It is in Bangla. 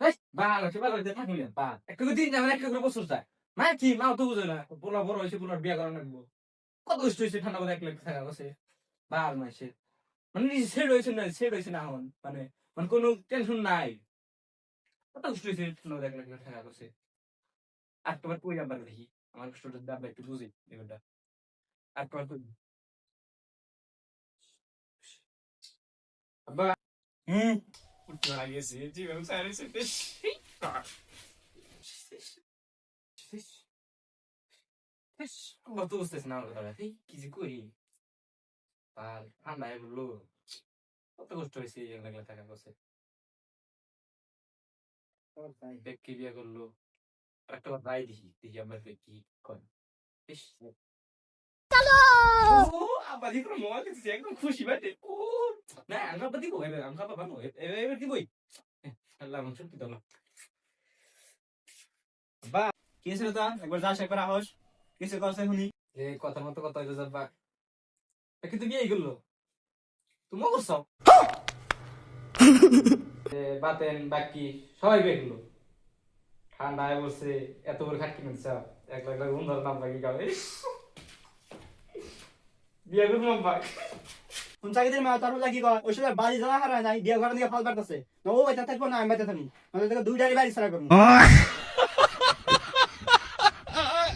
এই বাল আছে বাল হইতে থাকবি না বাল একটা করে দিন যাবেন একটা করে বছর যায় মা কি মা তো বুঝে না পোলা বড় হয়েছে পোলার বিয়া করা লাগবো কত কষ্ট হয়েছে ঠান্ডা করে 1 লাখ টাকা বসে বাল মাসে মানে নিজে সেট হয়েছে না এখন মানে মানে কোনো টেনশন নাই কত কষ্ট হয়েছে ঠান্ডা করে 1 লাখ টাকা বসে আর তোমার কই আবার দেখি আমার কষ্টটা দাবা একটু বুঝি এবারটা আর তোমার কই আব্বা উঠতে লাগিয়েছে জীবন সারি সেতে কত বুঝতেছে না আমার কথা এই কি যে করি আর ঠান্ডা বললো কত কষ্ট হয়েছে 1 লাখ টাকা বসে ব্যাগকে বিয়ে করলো একটা বার রায় দেখি দেখি আমার কি করে ইস, ও আবাদি কোনো মজা দিচ্ছে একদম খুশি বাটে ও না আমরা আবাদি কই আমরা বাবা নো এবার কি বই আল্লাহ মাংস কি দাও বা কি ছিল তা একবার যাস একবার আহস কিছু করছে শুনি এ কথার মতো কথা হইলো যাবা কিন্তু বিয়ে গেল তুমি করছো বাতেন বাকি সবাই বিয়ে গেল ঠান্ডায় বসে এত বড় খাট কিনে দিছা 1 লাখ টাকা বন্ধুর নাম লাগি গাবে বিয়ে করলাম ভাই কোন চাকরির মা তার লাগি কয় ওই সময় বাড়ি জানা হারায় নাই বিয়ে ঘর নিয়ে ফল পারতেছে না ও বাইতে থাকবো না আমি বাইতে থাকি নয়তো তোকে 2 ডালি বাড়ি ছাড়া করবো